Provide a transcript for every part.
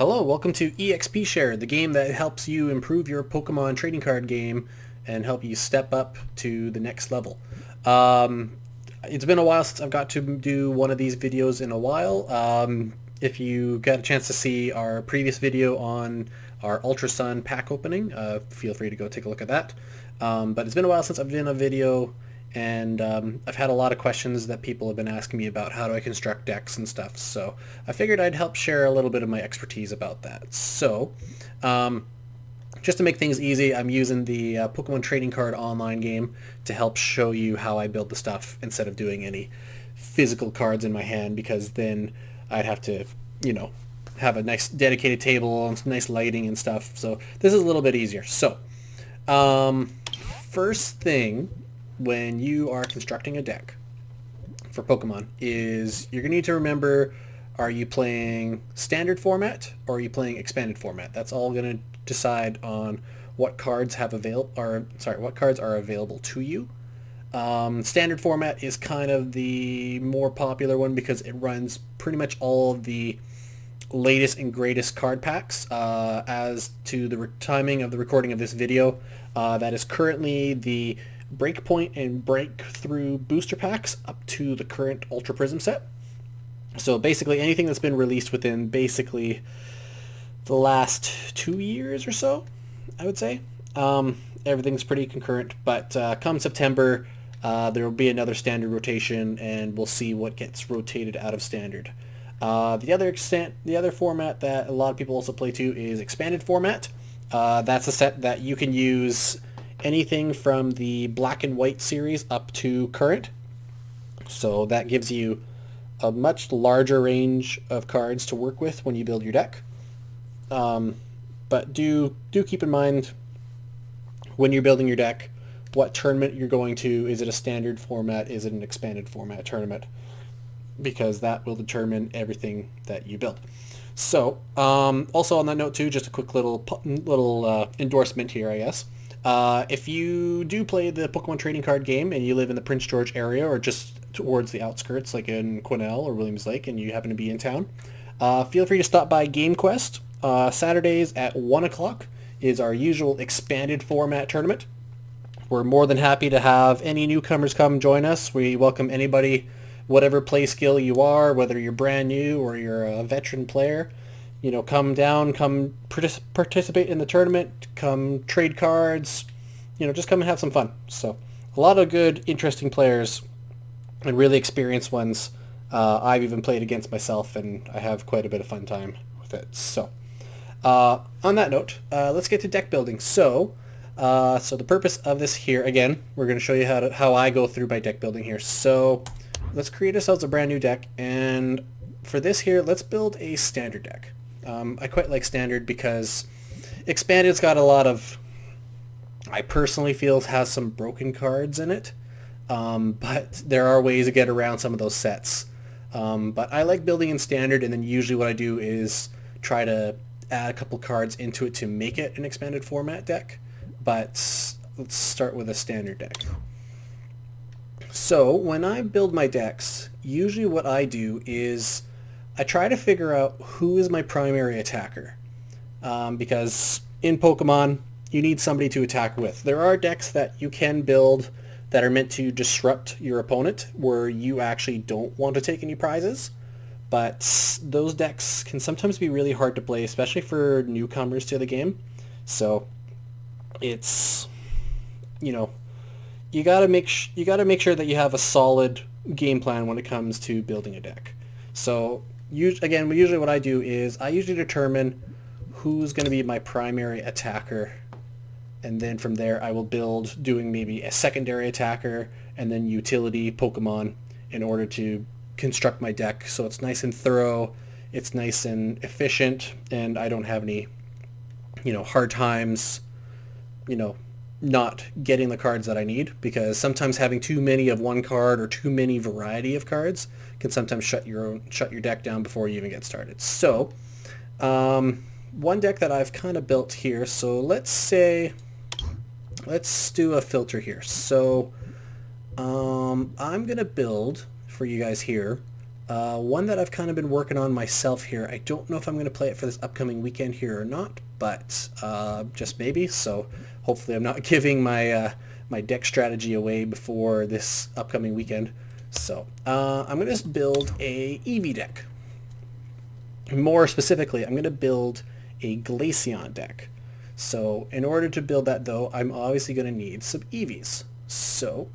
Hello, welcome to EXP Share, the game that helps you improve your Pokemon trading card game and help you step up to the next level. Um, it's been a while since I've got to do one of these videos in a while. If you got a chance to see our previous video on our Ultra Sun pack opening, feel free to go take a look at that. But it's been a while since I've done a video, and I've had a lot of questions that people have been asking me about how do I construct decks and stuff, so I figured I'd help share a little bit of my expertise about that. So just to make things easy, I'm using the Pokemon trading card online game to help show you how I build the stuff instead of doing any physical cards in my hand, because then I'd have to, have a nice dedicated table and some nice lighting and stuff. So this is a little bit easier. So first thing, when you are constructing a deck for Pokemon, is you're going to need to remember, are you playing standard format or are you playing expanded format? That's all going to decide on what cards what cards are available to you. Standard format is kind of the more popular one because it runs pretty much all of the latest and greatest card packs. As to the timing of the recording of this video, that is currently the Breakpoint and Breakthrough booster packs up to the current Ultra Prism set. So basically anything that's been released within basically the last 2 years or so, I would say. Everything's pretty concurrent, but come September, there will be another standard rotation, and we'll see what gets rotated out of standard. The other format that a lot of people also play to is expanded format. That's a set that you can use anything from the black and white series up to current. So that gives you a much larger range of cards to work with when you build your deck. But do keep in mind when you're building your deck what tournament you're going to. Is it a standard format? Is it an expanded format tournament? Because that will determine everything that you build. So also on that note too, just a quick little endorsement here, I guess. If you do play the Pokemon trading card game and you live in the Prince George area or just towards the outskirts, like in Quesnel or Williams Lake, and you happen to be in town, feel free to stop by GameQuest. Saturdays at 1 o'clock is our usual expanded format tournament. We're more than happy to have any newcomers come join us. We welcome anybody, whatever play skill you are, whether you're brand new or you're a veteran player. Come down, come participate in the tournament, come trade cards, just come and have some fun. So a lot of good, interesting players and really experienced ones. I've even played against myself, and I have quite a bit of fun time with it. So on that note, let's get to deck building. So the purpose of this here, again, we're going to show you how I go through my deck building here. So let's create ourselves a brand new deck, and for this here, let's build a standard deck. I quite like standard because expanded's got a lot of, I personally feel, has some broken cards in it, but there are ways to get around some of those sets. But I like building in standard, and then usually what I do is try to add a couple cards into it to make it an expanded format deck. But let's start with a standard deck. So when I build my decks, usually what I do is I try to figure out who is my primary attacker, because in Pokemon you need somebody to attack with. There are decks that you can build that are meant to disrupt your opponent, where you actually don't want to take any prizes, but those decks can sometimes be really hard to play, especially for newcomers to the game. So it's, you gotta make sure that you have a solid game plan when it comes to building a deck. So usually what I do is I usually determine who's going to be my primary attacker, and then from there I will build doing maybe a secondary attacker and then utility Pokemon in order to construct my deck so it's nice and thorough, it's nice and efficient, and I don't have any hard times not getting the cards that I need, because sometimes having too many of one card or too many variety of cards can sometimes shut your deck down before you even get started. So one deck that I've kind of built here, so let's do a filter here. So I'm gonna build for you guys here One that I've kind of been working on myself here. I don't know if I'm going to play it for this upcoming weekend here or not, but just maybe. So hopefully I'm not giving my my deck strategy away before this upcoming weekend. So I'm going to just build a Eevee deck. More specifically, I'm going to build a Glaceon deck. So in order to build that, though, I'm obviously going to need some Eevees. So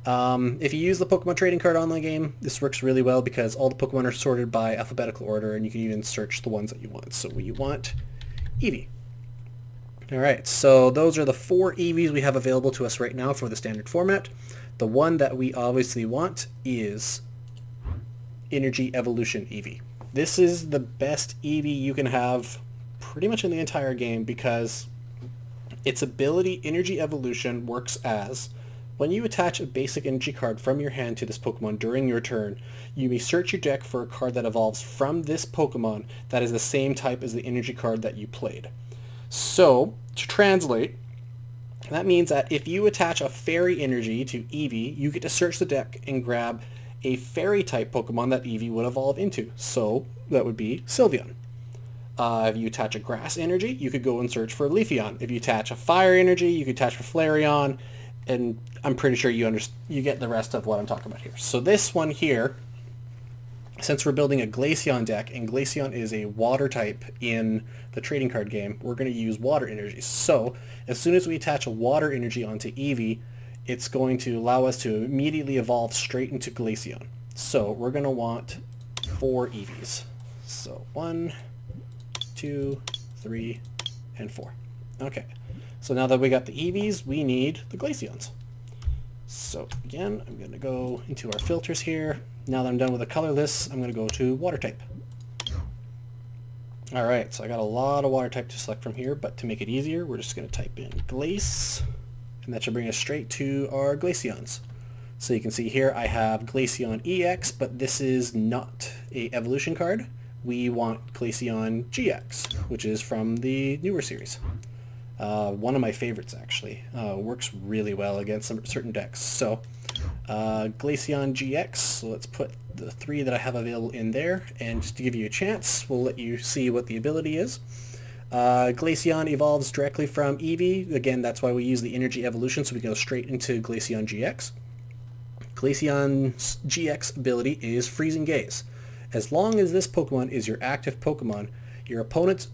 if you use the Pokemon trading card online game, this works really well because all the Pokemon are sorted by alphabetical order, and you can even search the ones that you want. So we want Eevee. Alright, so those are the 4 Eevees we have available to us right now for the standard format. The one that we obviously want is Energy Evolution Eevee. This is the best Eevee you can have pretty much in the entire game because its ability, Energy Evolution, works as when you attach a basic energy card from your hand to this Pokemon during your turn, you may search your deck for a card that evolves from this Pokemon that is the same type as the energy card that you played. So, to translate, that means that if you attach a Fairy energy to Eevee, you get to search the deck and grab a Fairy-type Pokemon that Eevee would evolve into. So, that would be Sylveon. If you attach a Grass energy, you could go and search for Leafeon. If you attach a Fire energy, you could attach for Flareon, and I'm pretty sure you get the rest of what I'm talking about here. So this one here, since we're building a Glaceon deck, and Glaceon is a water type in the trading card game, we're going to use water energies. So as soon as we attach a water energy onto Eevee, it's going to allow us to immediately evolve straight into Glaceon. So we're going to want 4 Eevees. So 1, 2, 3, and 4. Okay. So now that we got the Eevees, we need the Glaceons. So again, I'm going to go into our filters here. Now that I'm done with the colorless, I'm going to go to water type. Alright, so I got a lot of water type to select from here, but to make it easier, we're just going to type in Glace, and that should bring us straight to our Glaceons. So you can see here I have Glaceon EX, but this is not a evolution card. We want Glaceon GX, which is from the newer series. One of my favorites, actually. Works really well against some certain decks. So, Glaceon GX, so let's put the 3 that I have available in there, and just to give you a chance, we'll let you see what the ability is. Glaceon evolves directly from Eevee. Again, that's why we use the Energy Evolution, so we go straight into Glaceon GX. Glaceon's GX ability is Freezing Gaze. As long as this Pokemon is your active Pokemon, your opponent's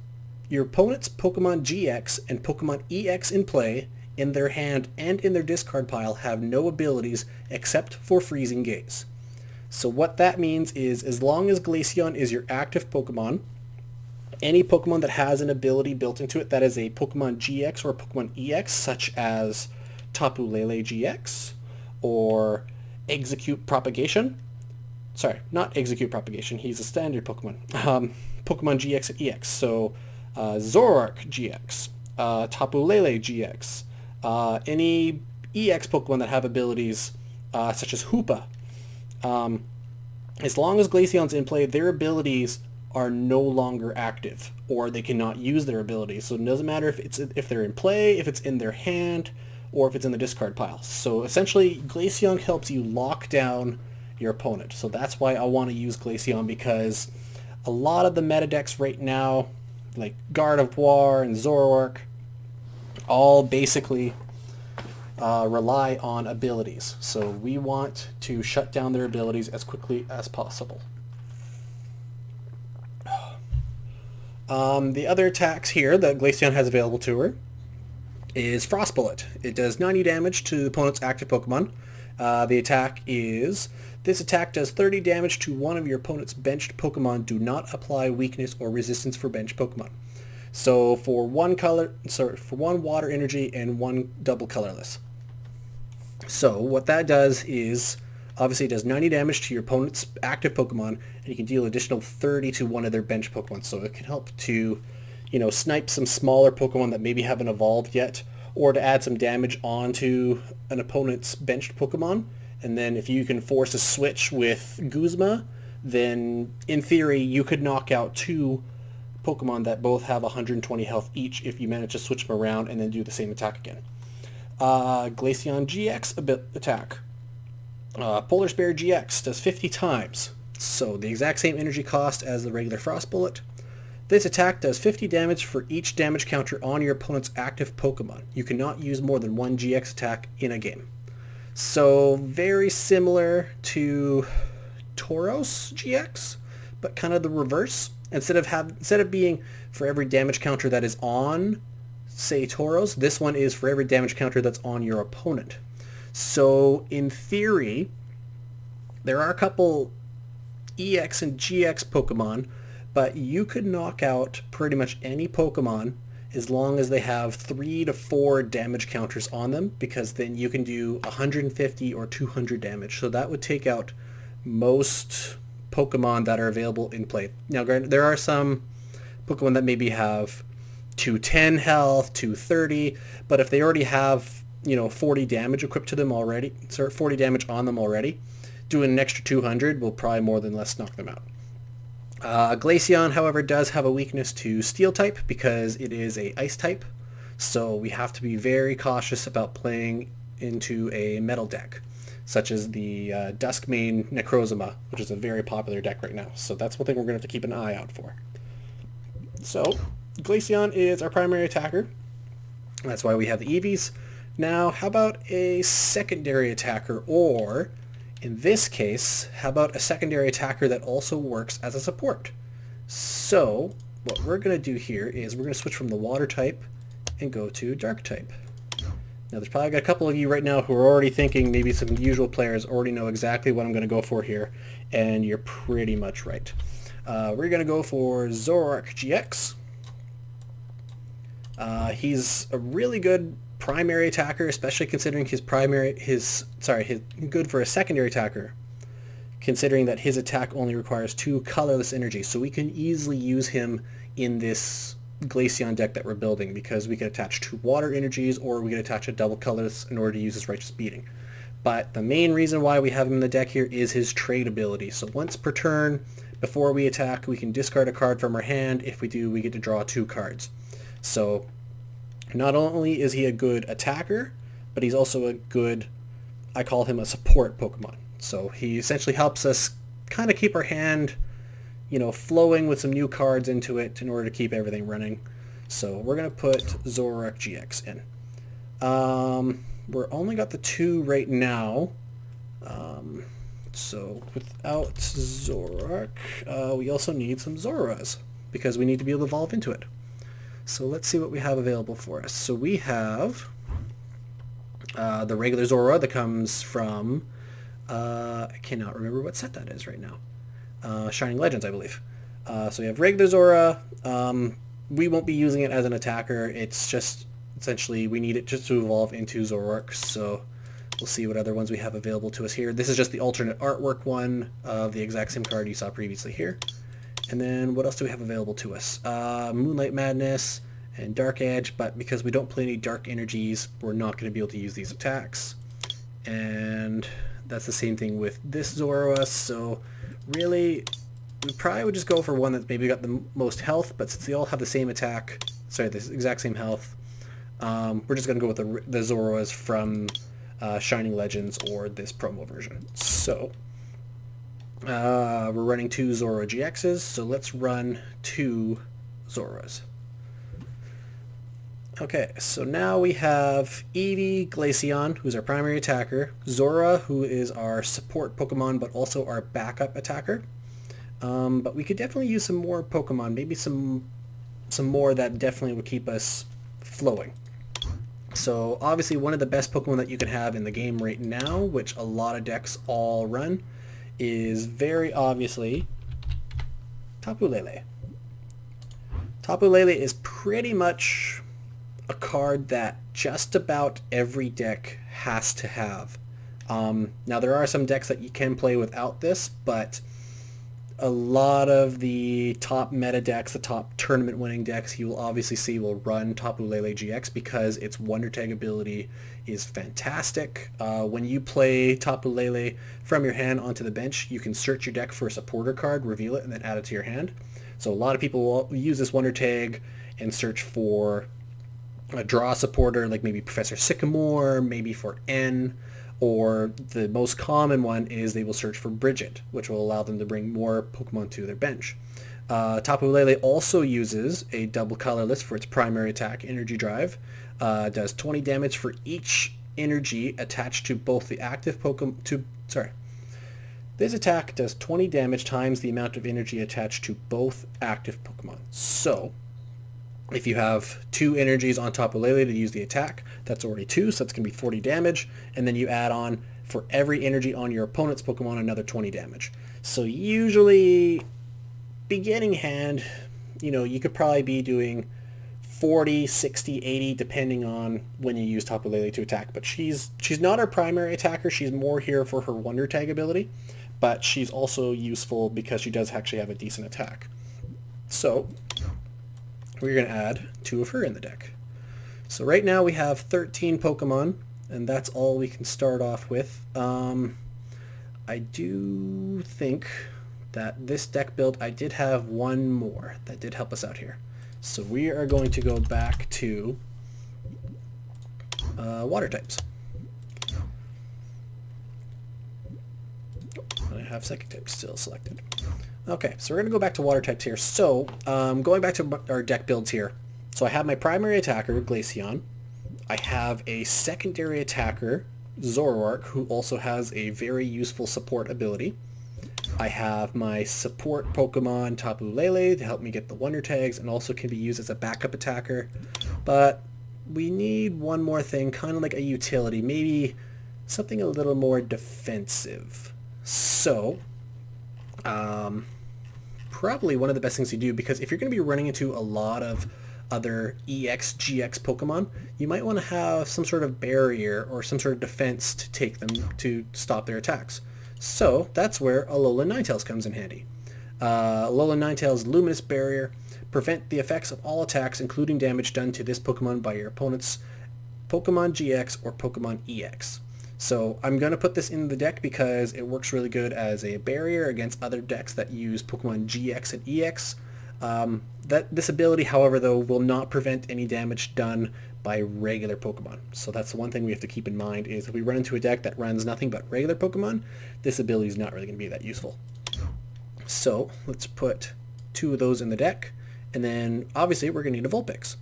Pokemon GX and Pokemon EX in play, in their hand and in their discard pile, have no abilities except for Freezing Gaze. So what that means is, as long as Glaceon is your active Pokemon, any Pokemon that has an ability built into it that is a Pokemon GX or a Pokemon EX, such as Tapu Lele GX, or Execute Propagation, sorry, not Execute Propagation, he's a standard Pokemon, Pokemon GX and EX, so Zoroark GX, Tapu Lele GX, any EX Pokemon that have abilities such as Hoopa. As long as Glaceon's in play, their abilities are no longer active, or they cannot use their abilities. So it doesn't matter if they're in play, if it's in their hand, or if it's in the discard pile. So essentially, Glaceon helps you lock down your opponent. So that's why I want to use Glaceon, because a lot of the meta decks right now, like Gardevoir and Zoroark, all basically rely on abilities. So we want to shut down their abilities as quickly as possible. The other attacks here that Glaceon has available to her is Frost Bullet. It does 90 damage to the opponent's active Pokemon. The attack is, this attack does 30 damage to one of your opponent's benched Pokemon. Do not apply weakness or resistance for benched Pokemon. So for one water energy and 1 double colorless. So what that does is, obviously it does 90 damage to your opponent's active Pokemon, and you can deal additional 30 to one of their bench Pokemon. So it can help to, snipe some smaller Pokemon that maybe haven't evolved yet, or to add some damage onto an opponent's benched Pokemon. And then if you can force a switch with Guzma, then in theory you could knock out 2 Pokemon that both have 120 health each if you manage to switch them around and then do the same attack again. Glaceon GX attack. Polar Bear GX does 50 times. So the exact same energy cost as the regular Frost Bullet. This attack does 50 damage for each damage counter on your opponent's active Pokemon. You cannot use more than one GX attack in a game. So very similar to Tauros GX, but kind of the reverse. Instead of being for every damage counter that is on, say, Tauros, this one is for every damage counter that's on your opponent. So in theory, there are a couple EX and GX Pokemon, but you could knock out pretty much any Pokemon as long as they have 3 to 4 damage counters on them, because then you can do 150 or 200 damage. So that would take out most Pokemon that are available in play. Now, granted, there are some Pokemon that maybe have 210 health, 230, but if they already have, 40 damage equipped to them already, 40 damage on them already, doing an extra 200 will probably more than less knock them out. Glaceon, however, does have a weakness to Steel type because it is a Ice type, so we have to be very cautious about playing into a Metal deck, such as the Duskmane Necrozma, which is a very popular deck right now. So that's one thing we're going to have to keep an eye out for. So Glaceon is our primary attacker. That's why we have the Eevees. Now, how about a secondary attacker, or in this case, how about a secondary attacker that also works as a support? So what we're going to do here is we're going to switch from the Water type and go to Dark type. Now, there's probably got a couple of you right now who are already thinking, maybe some usual players already know exactly what I'm going to go for here, and you're pretty much right. We're going to go for Zoroark GX. He's a really good primary attacker, especially considering he's good for a secondary attacker, considering that his attack only requires 2 colorless energy. So we can easily use him in this Glaceon deck that we're building, because we can attach 2 water energies, or we can attach a double colorless in order to use his Righteous Beating. But the main reason why we have him in the deck here is his trade ability. So once per turn, before we attack, we can discard a card from our hand. If we do, we get to draw 2 cards. So not only is he a good attacker, but he's also a good, I call him a support Pokemon. So he essentially helps us kind of keep our hand, flowing with some new cards into it in order to keep everything running. So we're going to put Zoroark GX in. We're only got the 2 right now. So without Zoroark, we also need some Zoras, because we need to be able to evolve into it. So let's see what we have available for us. So we have the regular Zora that comes from, I cannot remember what set that is right now. Shining Legends, I believe. So we have regular Zora. We won't be using it as an attacker. It's just, essentially, we need it just to evolve into Zoroark. So we'll see what other ones we have available to us here. This is just the alternate artwork one of the exact same card you saw previously here. And then what else do we have available to us? Moonlight Madness and Dark Edge, but because we don't play any dark energies, we're not going to be able to use these attacks. And that's the same thing with this Zoroark, so really, we probably would just go for one that's maybe got the most health, but since they all have the same attack, this exact same health, we're just going to go with the Zoroarks from Shining Legends or this promo version. So we're running 2 Zoroark GXs, so let's run 2 Zoras. Okay, so now we have Eevee, Glaceon, who's our primary attacker, Zora, who is our support Pokemon, but also our backup attacker. But we could definitely use some more Pokemon, maybe some more that definitely would keep us flowing. So obviously one of the best Pokemon that you can have in the game right now, which a lot of decks all run, is very obviously Tapu Lele. Tapu Lele is pretty much a card that just about every deck has to have. Now there are some decks that you can play without this, but a lot of the top meta decks, the top tournament winning decks, you will obviously see will run Tapu Lele GX because its Wonder Tag ability is fantastic. When you play Tapu Lele from your hand onto the bench, you can search your deck for a supporter card, reveal it, and then add it to your hand. So a lot of people will use this Wonder Tag and search for a draw supporter, like maybe Professor Sycamore, maybe for N, Or the most common one is they will search for Bridget, which will allow them to bring more Pokemon to their bench. Tapu Lele also uses a double colorless for its primary attack, Energy Drive. Does 20 damage for each energy attached to both the active Pokemon... This attack does 20 damage times the amount of energy attached to both active Pokemon. So, if you have 2 energies on Tapu Lele to use the attack, that's already 2, so that's going to be 40 damage. And then you add on, for every energy on your opponent's Pokemon, another 20 damage. So usually, beginning hand, you could probably be doing 40, 60, 80, depending on when you use Tapu Lele to attack. But she's not our primary attacker. She's more here for her Wonder Tag ability. But she's also useful because she does actually have a decent attack. So, we're going to add 2 of her in the deck. So right now we have 13 Pokemon, and that's all we can start off with. I do think that this deck build, I did have one more that did help us out here. So we are going to go back to water types. I have psychic types still selected. Okay, so we're going to go back to water types here. So, going back to our deck builds here. So I have my primary attacker, Glaceon. I have a secondary attacker, Zoroark, who also has a very useful support ability. I have my support Pokemon, Tapu Lele, to help me get the Wonder Tags, and also can be used as a backup attacker. But we need one more thing, kind of like a utility, maybe something a little more defensive. So, probably one of the best things to do, because if you're going to be running into a lot of other EX, GX Pokemon, you might want to have some sort of barrier or some sort of defense to take them to stop their attacks. So that's where Alolan Ninetales comes in handy. Alolan Ninetales' Luminous Barrier prevent the effects of all attacks, including damage done to this Pokemon by your opponent's Pokemon GX or Pokemon EX. So I'm going to put this in the deck because it works really good as a barrier against other decks that use Pokemon GX and EX. This ability, however, though, will not prevent any damage done by regular Pokemon. So that's the one thing we have to keep in mind, is if we run into a deck that runs nothing but regular Pokemon, this ability is not really going to be that useful. So let's put 2 of those in the deck, and then obviously we're going to need a Vulpix.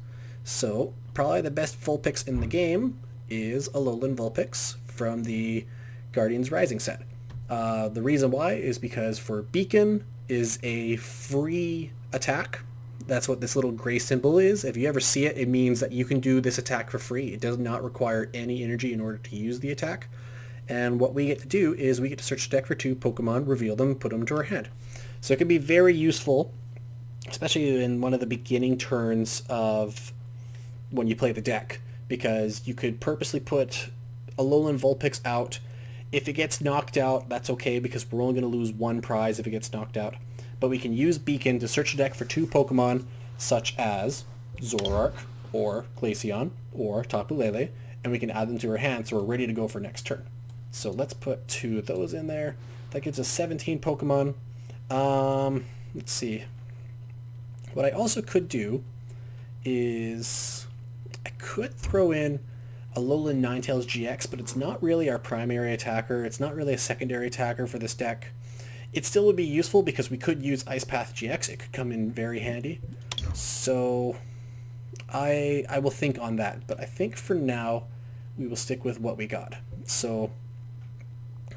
So probably the best Vulpix in the game is Alolan Vulpix from the Guardians Rising set. The reason why is because for Beacon is a free attack. That's what this little gray symbol is. If you ever see it, it means that you can do this attack for free. It does not require any energy in order to use the attack. And what we get to do is we get to search the deck for 2 Pokemon, reveal them, put them into our hand. So it can be very useful, especially in one of the beginning turns of when you play the deck, because you could purposely put Alolan Vulpix out. If it gets knocked out, that's okay, because we're only going to lose 1 prize if it gets knocked out. But we can use Beacon to search the deck for 2 Pokemon, such as Zoroark, or Glaceon, or Tapu Lele, and we can add them to our hand so we're ready to go for next turn. So let's put 2 of those in there. That gives us 17 Pokemon. Let's see. What I also could do is I could throw in Alolan Ninetales GX, but it's not really our primary attacker. It's not really a secondary attacker for this deck. It still would be useful because we could use Ice Path GX. It could come in very handy. So I will think on that. But I think for now we will stick with what we got. So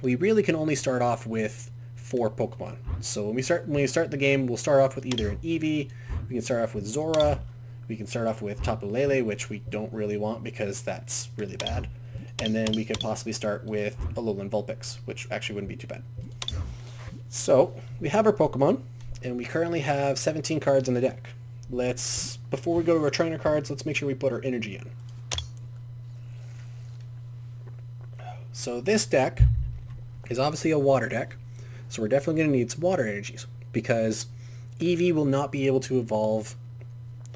we really can only start off with 4 Pokemon. So when we start the game, we'll start off with either an Eevee, we can start off with Zora, we can start off with Tapu Lele, which we don't really want because that's really bad. And then we could possibly start with Alolan Vulpix, which actually wouldn't be too bad. So we have our Pokemon, and we currently have 17 cards in the deck. Before we go to our trainer cards, let's make sure we put our energy in. So this deck is obviously a water deck, so we're definitely going to need some water energies, because Eevee will not be able to evolve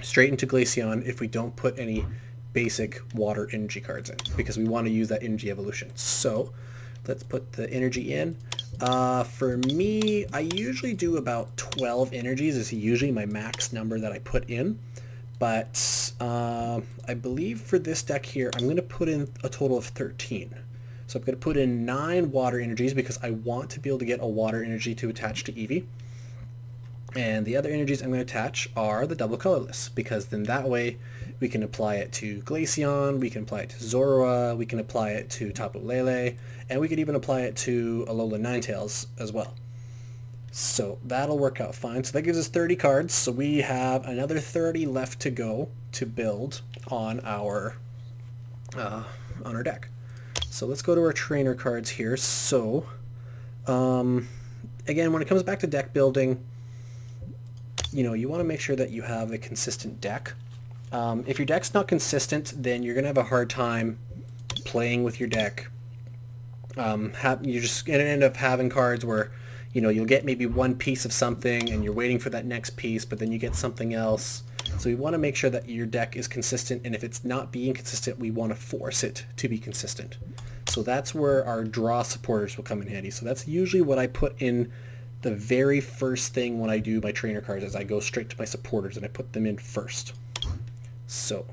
straight into Glaceon if we don't put any basic water energy cards in, because we want to use that energy evolution. So let's put the energy in. For me, I usually do about 12 energies is usually my max number that I put in, but I believe for this deck here I'm going to put in a total of 13. So I'm going to put in 9 water energies because I want to be able to get a water energy to attach to Eevee. And the other energies I'm going to attach are the double colorless, because then that way we can apply it to Glaceon, we can apply it to Zoroark, we can apply it to Tapu Lele, and we could even apply it to Alola Ninetales as well. So that'll work out fine. So that gives us 30 cards, so we have another 30 left to go to build on our deck. So let's go to our trainer cards here. So again, when it comes back to deck building, you want to make sure that you have a consistent deck. If your deck's not consistent, then you're going to have a hard time playing with your deck. You're just going to end up having cards where, you'll get maybe one piece of something and you're waiting for that next piece, but then you get something else. So we want to make sure that your deck is consistent, and if it's not being consistent, we want to force it to be consistent. So that's where our draw supporters will come in handy. So that's usually what I put in the very first thing when I do my trainer cards, is I go straight to my supporters and I put them in first. So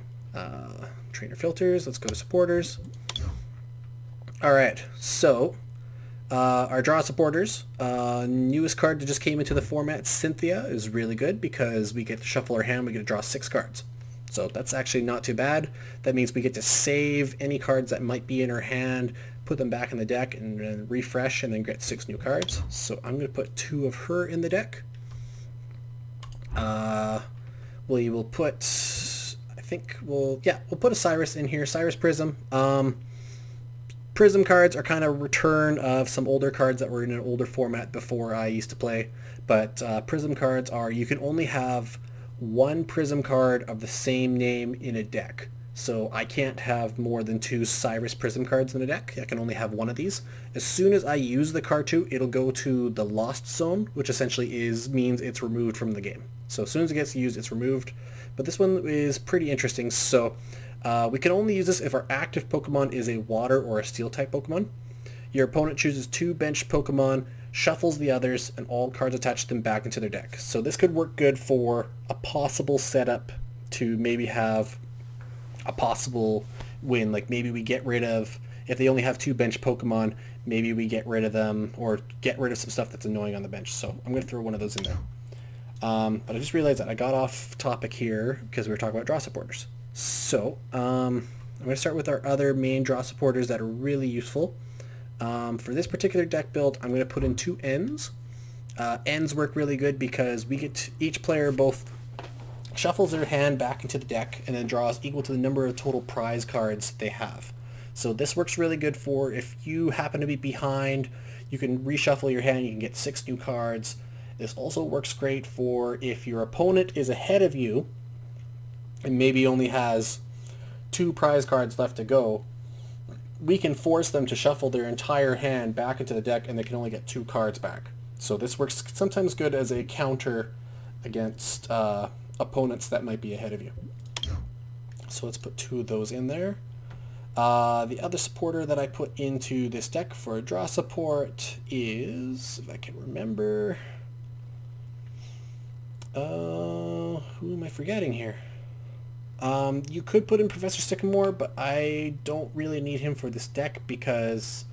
trainer filters, let's go to supporters. Alright, so our draw supporters, newest card that just came into the format, Cynthia, is really good because we get to shuffle our hand, we get to draw 6 cards. So that's actually not too bad. That means we get to save any cards that might be in our hand, put them back in the deck, and then refresh, and then get 6 new cards. So I'm going to put 2 of her in the deck. We will put, we'll put a Cyrus in here, Cyrus Prism. Prism cards are kind of return of some older cards that were in an older format before I used to play, but Prism cards are, you can only have 1 Prism card of the same name in a deck. So I can't have more than 2 Cyrus Prism cards in a deck. I can only have 1 of these. As soon as I use the card 2, it'll go to the Lost Zone, which essentially means it's removed from the game. So as soon as it gets used, it's removed. But this one is pretty interesting. So we can only use this if our active Pokemon is a Water or a Steel type Pokemon. Your opponent chooses 2 benched Pokemon, shuffles the others, and all cards attached to them back into their deck. So this could work good for a possible setup to maybe have a possible win. Like maybe we get rid of, if they only have 2 bench Pokemon, maybe we get rid of them or get rid of some stuff that's annoying on the bench. So I'm going to throw one of those in there. But I just realized that I got off topic here because we were talking about draw supporters. So I'm going to start with our other main draw supporters that are really useful. For this particular deck build, I'm going to put in 2 Ns. Ns work really good because we get each player both shuffles their hand back into the deck and then draws equal to the number of total prize cards they have. So this works really good for if you happen to be behind, you can reshuffle your hand, you can get 6 new cards. This also works great for if your opponent is ahead of you and maybe only has 2 prize cards left to go. We can force them to shuffle their entire hand back into the deck and they can only get 2 cards back. So this works sometimes good as a counter against opponents that might be ahead of you. So let's put 2 of those in there. The other supporter that I put into this deck for a draw support is, if I can remember, who am I forgetting here? You could put in Professor Sycamore, but I don't really need him for this deck because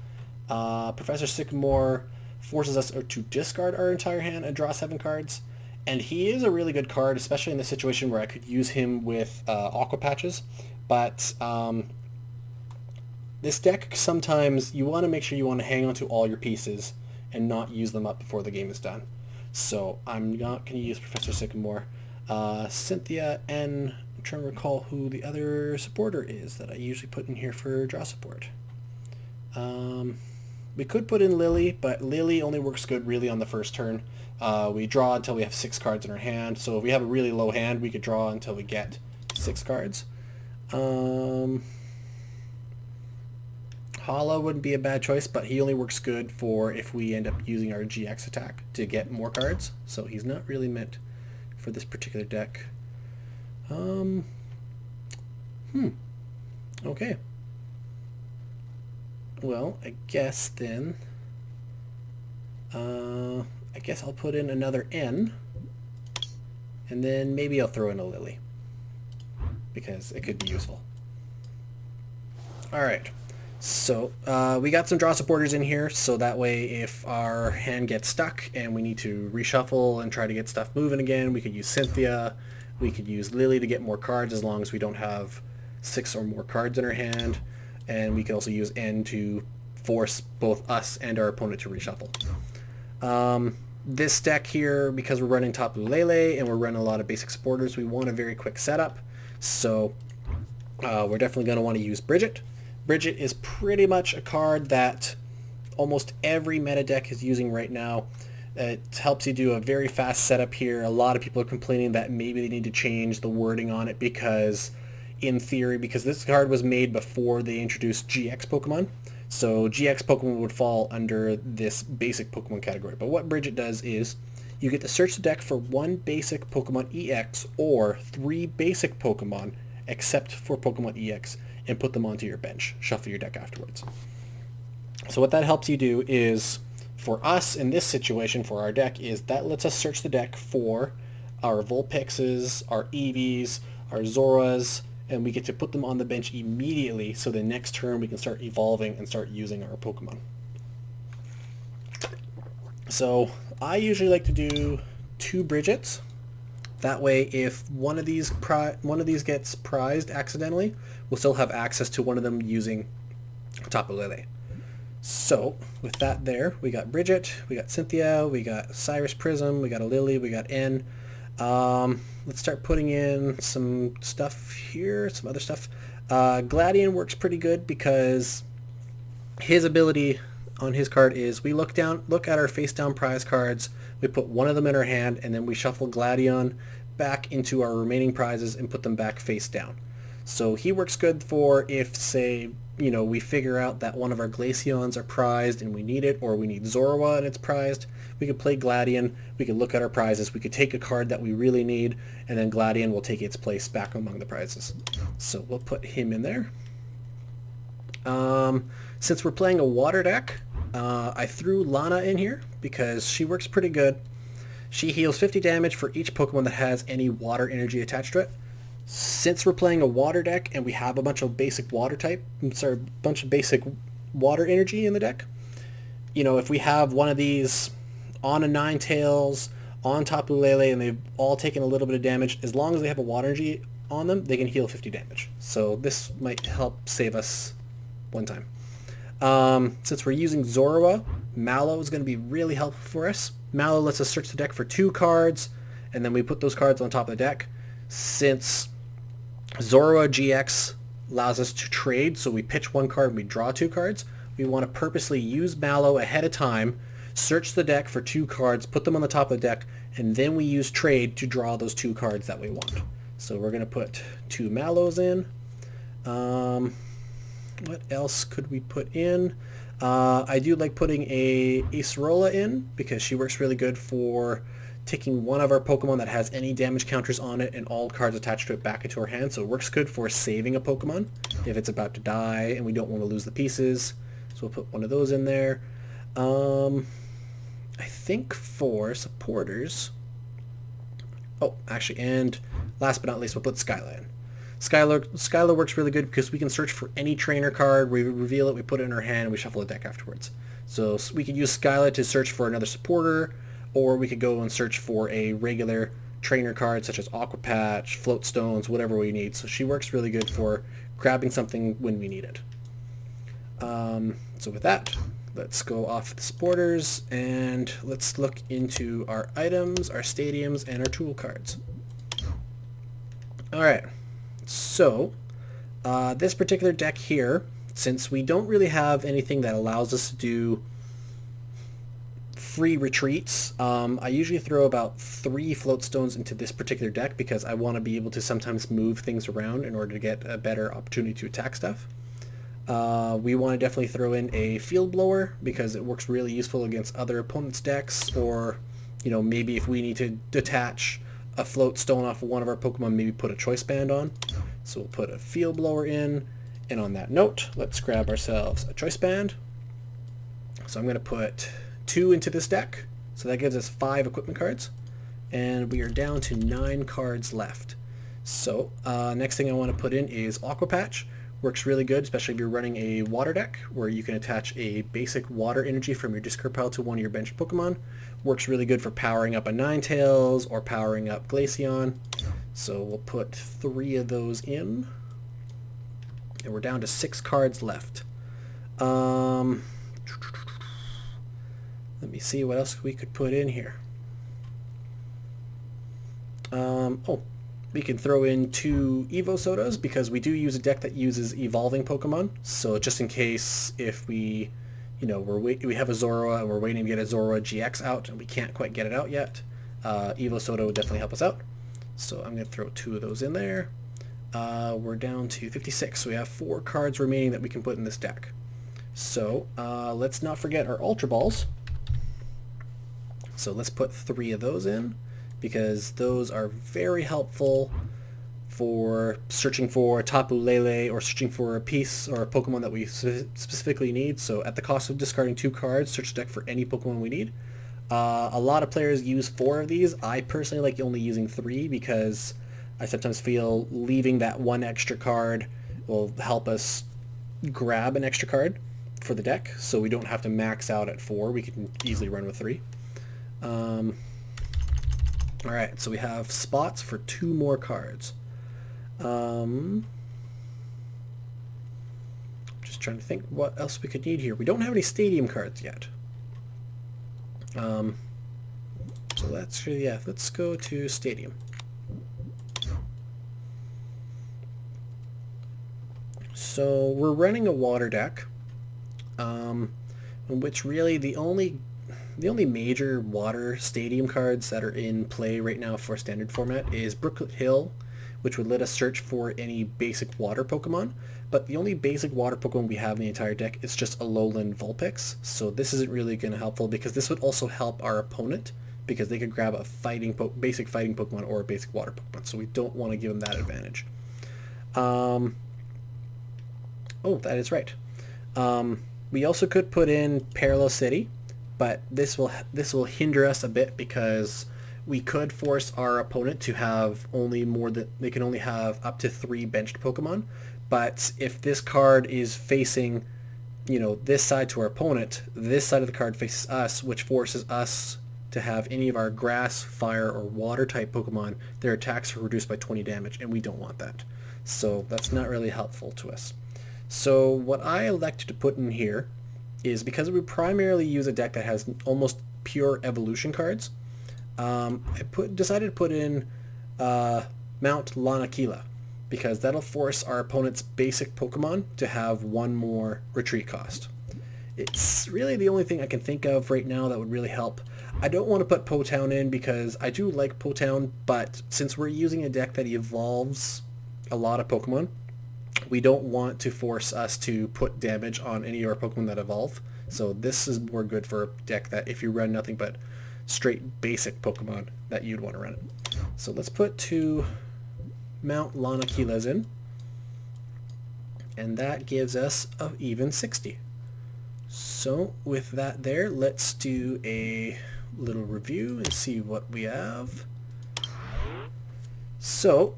Professor Sycamore forces us to discard our entire hand and draw 7 cards. And he is a really good card, especially in the situation where I could use him with Aqua Patches. But this deck, sometimes you want to make sure you want to hang on to all your pieces and not use them up before the game is done. So I'm not going to use Professor Sycamore. Cynthia, and I'm trying to recall who the other supporter is that I usually put in here for draw support. We could put in Lily, but Lily only works good really on the first turn. We draw until we have 6 cards in our hand, so if we have a really low hand, we could draw until we get 6 cards. Hala wouldn't be a bad choice, but he only works good for if we end up using our GX attack to get more cards, so he's not really meant for this particular deck. Okay. Well, I guess then, I guess I'll put in another N, and then maybe I'll throw in a Lily, because it could be useful. Alright, So we got some draw supporters in here, so that way if our hand gets stuck and we need to reshuffle and try to get stuff moving again, we could use Cynthia, we could use Lily to get more cards as long as we don't have 6 or more cards in our hand, and we could also use N to force both us and our opponent to reshuffle. This deck here, because we're running Tapu Lele and we're running a lot of basic supporters, we want a very quick setup, so we're definitely going to want to use Bridget. Bridget is pretty much a card that almost every meta deck is using right now. It helps you do a very fast setup here. A lot of people are complaining that maybe they need to change the wording on it because, in theory, because this card was made before they introduced GX Pokemon, so GX Pokemon would fall under this basic Pokemon category. But what Bridget does is you get to search the deck for 1 basic Pokemon EX or 3 basic Pokemon except for Pokemon EX, and put them onto your bench. Shuffle your deck afterwards. So what that helps you do is, for us in this situation, for our deck, is that lets us search the deck for our Vulpixes, our Eevees, our Zoras, and we get to put them on the bench immediately, so the next turn we can start evolving and start using our Pokemon. So I usually like to do 2 Bridgets. That way, if one of these gets prized accidentally, we'll still have access to one of them using Tapu Lele. So, with that there, we got Bridget, we got Cynthia, we got Cyrus Prism, we got a Lily, we got N. Let's start putting in some stuff here, some other stuff. Glaceon works pretty good because his ability on his card is we look at our face down prize cards, we put one of them in our hand, and then we shuffle Glaceon back into our remaining prizes and put them back face down. So he works good for if, say, we figure out that one of our Glaceons are prized and we need it, or we need Zoroark and it's prized. We could play Glaceon, we could look at our prizes, we could take a card that we really need, and then Glaceon will take its place back among the prizes. So we'll put him in there. Since we're playing a water deck, I threw Lana in here because she works pretty good. She heals 50 damage for each Pokemon that has any water energy attached to it. Since we're playing a water deck and we have a bunch of basic basic water energy in the deck, if we have one of these on a Ninetales, on Tapu Lele, and they've all taken a little bit of damage, as long as they have a water energy on them, they can heal 50 damage. So this might help save us one time. Since we're using Zoroark, Mallow is going to be really helpful for us. Mallow lets us search the deck for 2 cards, and then we put those cards on top of the deck. Since Zoroark GX allows us to trade, so we pitch 1 card and we draw 2 cards, we want to purposely use Mallow ahead of time, search the deck for 2 cards, put them on the top of the deck, and then we use trade to draw those 2 cards that we want. So we're going to put 2 Mallows in. What else could we put in? I do like putting a Acerola in because she works really good for taking one of our Pokemon that has any damage counters on it and all cards attached to it back into our hand. So it works good for saving a Pokemon if it's about to die and we don't want to lose the pieces. So we'll put one of those in there. I think for supporters... Oh, actually, and last but not least, we'll put Skyla in. Skyla works really good because we can search for any trainer card, we reveal it, we put it in our hand, and we shuffle the deck afterwards. So we could use Skyla to search for another supporter, or we could go and search for a regular trainer card such as Aqua Patch, Float Stones, whatever we need. So she works really good for grabbing something when we need it. So with that, let's go off the supporters and let's look into our items, our stadiums, and our tool cards. Alright. So, this particular deck here, since we don't really have anything that allows us to do free retreats, I usually throw about 3 float stones into this particular deck because I want to be able to sometimes move things around in order to get a better opportunity to attack stuff. We want to definitely throw in a field blower because it works really useful against other opponents' decks, or maybe if we need to detach a float stone off of one of our Pokemon, maybe put a choice band on. So we'll put a field blower in, and on that note, let's grab ourselves a choice band. So I'm going to put 2 into this deck, so that gives us 5 equipment cards, and we are down to 9 cards left. So next thing I want to put in is Aqua Patch. Works really good, especially if you're running a water deck where you can attach a basic water energy from your discard pile to one of your benched Pokemon. Works really good for powering up a Ninetales or powering up Glaceon. So we'll put 3 of those in. And we're down to 6 cards left. Let me see what else we could put in here. We can throw in 2 Evo Sodas because we do use a deck that uses evolving Pokemon. So just in case if we have a Zoroark and we're waiting to get a Zoroark GX out and we can't quite get it out yet, Evo Soda would definitely help us out. So I'm going to throw 2 of those in there. We're down to 56, so we have 4 cards remaining that we can put in this deck. So let's not forget our Ultra Balls. So let's put 3 of those in, because those are very helpful for searching for Tapu Lele or searching for a piece or a Pokemon that we specifically need. So at the cost of discarding 2 cards, search the deck for any Pokemon we need. A lot of players use 4 of these. I personally like only using 3 because I sometimes feel leaving that 1 extra card will help us grab an extra card for the deck, so we don't have to max out at 4. We can easily run with 3. Alright, so we have spots for 2 more cards. Just trying to think what else we could need here. We don't have any stadium cards yet. So let's go to stadium. So we're running a water deck, in which really the only major water stadium cards that are in play right now for standard format is Brooklet Hill, which would let us search for any basic water Pokemon, but the only basic water Pokemon we have in the entire deck is just Alolan Vulpix, so this isn't really going to helpful because this would also help our opponent because they could grab a basic fighting Pokemon or a basic water Pokemon, so we don't want to give them that advantage. Oh, that is right. We also could put in Parallel City, but this will hinder us a bit because we could force our opponent to have they can only have up to 3 benched Pokemon. But if this card is facing, this side to our opponent, this side of the card faces us, which forces us to have any of our grass, fire, or water type Pokemon, their attacks are reduced by 20 damage, and we don't want that. So that's not really helpful to us. So what I elected to put in here is, because we primarily use a deck that has almost pure evolution cards, I decided to put in Mount Lanakila, because that'll force our opponent's basic Pokemon to have 1 more retreat cost. It's really the only thing I can think of right now that would really help. I don't want to put Potown in because I do like Potown, but since we're using a deck that evolves a lot of Pokemon, we don't want to force us to put damage on any of our Pokemon that evolve. So this is more good for a deck that if you run nothing but straight basic Pokemon that you'd want to run it. So let's put 2 Mount Lanakilas in, and that gives us an even 60. So with that there, let's do a little review and see what we have. So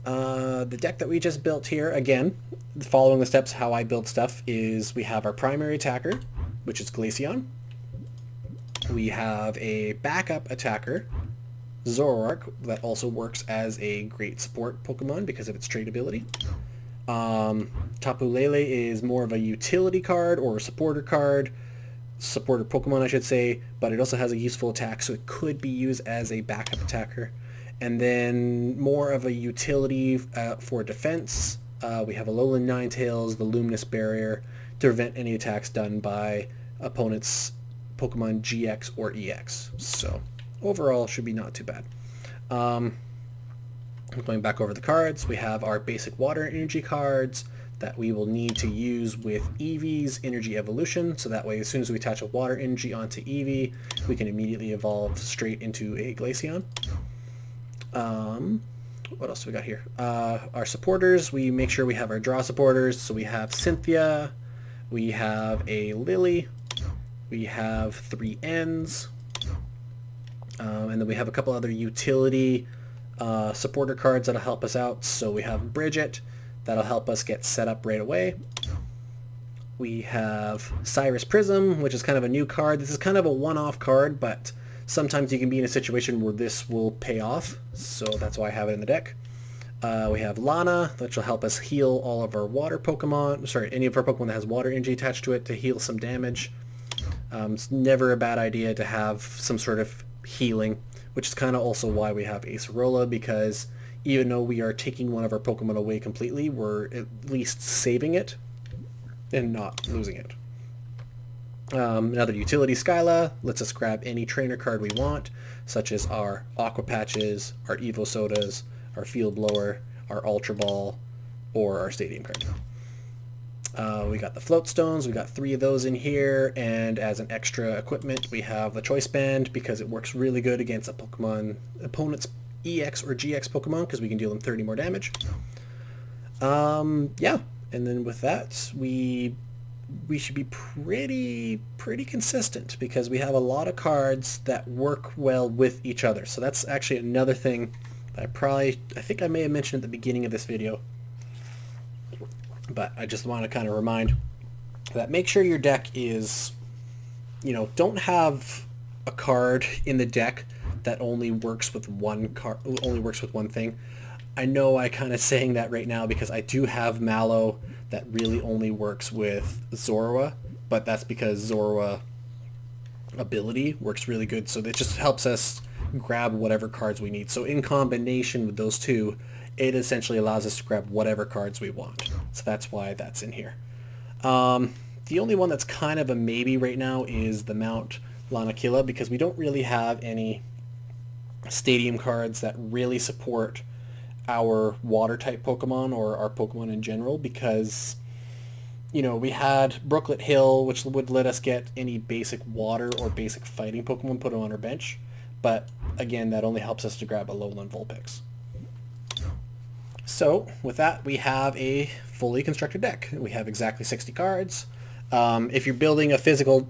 the deck that we just built here, again, following the steps how I build stuff, is we have our primary attacker, which is Glaceon. We have a backup attacker, Zoroark, that also works as a great support Pokemon because of its trait ability. Tapu Lele is more of a utility card or a supporter Pokemon I should say, but it also has a useful attack, so it could be used as a backup attacker. And then more of a utility for defense, we have Alolan Ninetales, the Luminous Barrier, to prevent any attacks done by opponents' Pokemon GX or EX. So overall, should be not too bad. Going back over the cards, we have our basic water energy cards that we will need to use with Eevee's Energy Evolution, so that way as soon as we attach a water energy onto Eevee, we can immediately evolve straight into a Glaceon. What else do we got here? Our supporters, we make sure we have our draw supporters, so we have Cynthia, we have a Lily, we have 3 Ns, and then we have a couple other utility supporter cards that'll help us out. So we have Bridget, That'll help us get set up right away. We have Cyrus Prism, which is kind of a new card. This is kind of a one-off card, but sometimes you can be in a situation where this will pay off, so that's why I have it in the deck. We have Lana, which will help us heal all of our water Pokemon. Sorry, any of our Pokemon that has water energy attached to it to heal some damage. It's never a bad idea to have some sort of healing, which is kind of also why we have Acerola, because even though we are taking one of our Pokemon away completely, we're at least saving it and not losing it. Another utility, Skyla, lets us grab any trainer card we want, such as our Aqua Patches, our Evo Sodas, our Field Blower, our Ultra Ball, or our Stadium card. We got the Float Stones, we got 3 of those in here, and as an extra equipment we have the Choice Band, because it works really good against a opponent's EX or GX Pokemon, because we can deal them 30 more damage. Yeah, and then with that we should be pretty consistent, because we have a lot of cards that work well with each other. So that's actually another thing that I think I may have mentioned at the beginning of this video, but I just want to kind of remind that make sure your deck is, don't have a card in the deck that only works with one thing. I know I kind of saying that right now because I do have Mallow that really only works with Zoroark, but that's because Zoroark ability works really good, so that just helps us grab whatever cards we need. So in combination with those two, it essentially allows us to grab whatever cards we want. So that's why that's in here. The only one that's kind of a maybe right now is the Mount Lanakila, because we don't really have any Stadium cards that really support our water type Pokemon or our Pokemon in general, because we had Brooklet Hill, which would let us get any basic water or basic fighting Pokemon put on our bench, but again, that only helps us to grab a Alolan Vulpix. So with that, we have a fully constructed deck. We have exactly 60 cards. If you're building a physical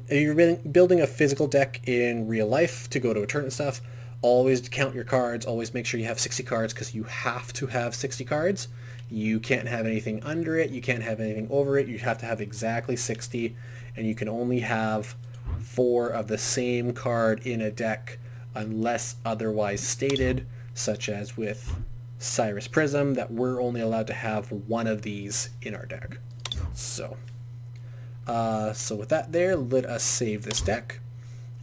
deck in real life to go to a tournament stuff, always count your cards. Always make sure you have 60 cards, because you have to have 60 cards. You can't have anything under it. You can't have anything over it. You have to have exactly 60, and you can only have 4 of the same card in a deck unless otherwise stated, such as with Cyrus Prism, that we're only allowed to have 1 of these in our deck. So with that there, let us save this deck.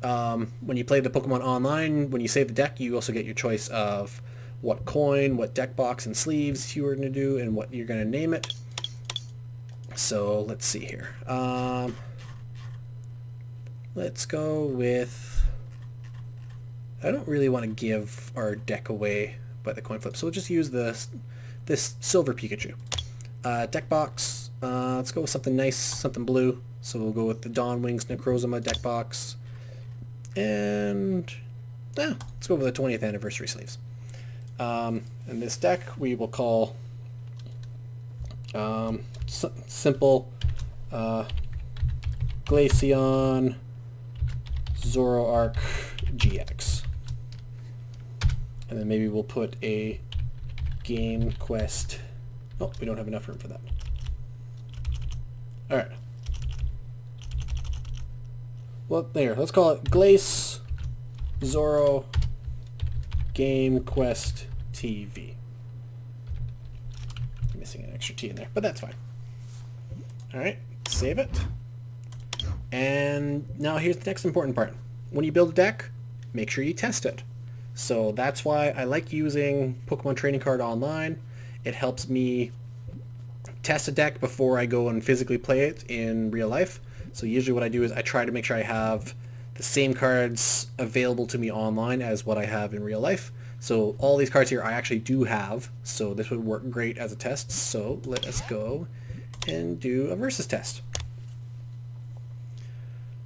When you play the Pokemon online, when you save the deck, you also get your choice of what coin, what deck box and sleeves you are going to do, and what you're going to name it. So let's see here. Let's go with... I don't really want to give our deck away by the coin flip, so we'll just use this Silver Pikachu. Deck box, let's go with something nice, something blue. So we'll go with the Dawn Wings Necrozma deck box. And let's go with the 20th anniversary sleeves. And this deck we will call simple Glaceon Zoroark GX. And then maybe we'll put a Game Quest. Oh, we don't have enough room for that. Alright. Well, there. Let's call it Glace Zoro Game Quest TV. I'm missing an extra T in there, but that's fine. Alright, save it. And now here's the next important part. When you build a deck, make sure you test it. So that's why I like using Pokemon Trading Card Online. It helps me test a deck before I go and physically play it in real life. So usually what I do is I try to make sure I have the same cards available to me online as what I have in real life. So all these cards here I actually do have, so this would work great as a test. So let us go and do a versus test.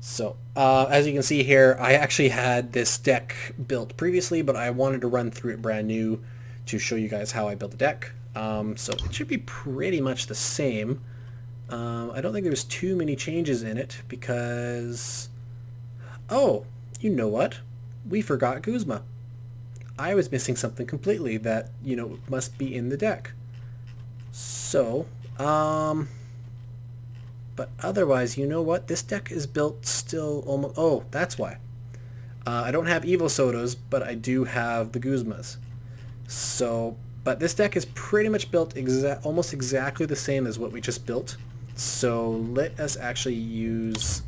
So as you can see here, I actually had this deck built previously, but I wanted to run through it brand new to show you guys how I built the deck. So it should be pretty much the same. I don't think there's too many changes in it because... Oh, you know what? We forgot Guzma. I was missing something completely that, must be in the deck. So, but otherwise, you know what? This deck is built still almost... Oh, that's why. I don't have Evo Sotos, but I do have the Guzmas. So, but this deck is pretty much built almost exactly the same as what we just built. So let us actually use...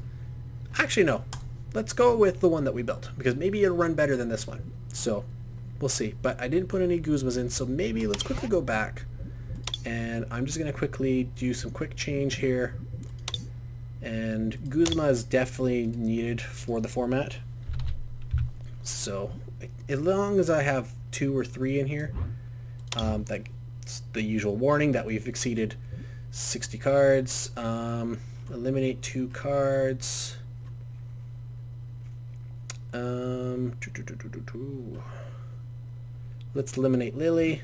Actually, no. Let's go with the one that we built, because maybe it'll run better than this one. So, we'll see. But I didn't put any Guzmas in, so maybe let's quickly go back. And I'm just going to quickly do some quick change here. And Guzma is definitely needed for the format. So, as long as I have 2 or 3 in here, that's the usual warning that we've exceeded 60 cards. Eliminate 2 cards. Let's eliminate Lily.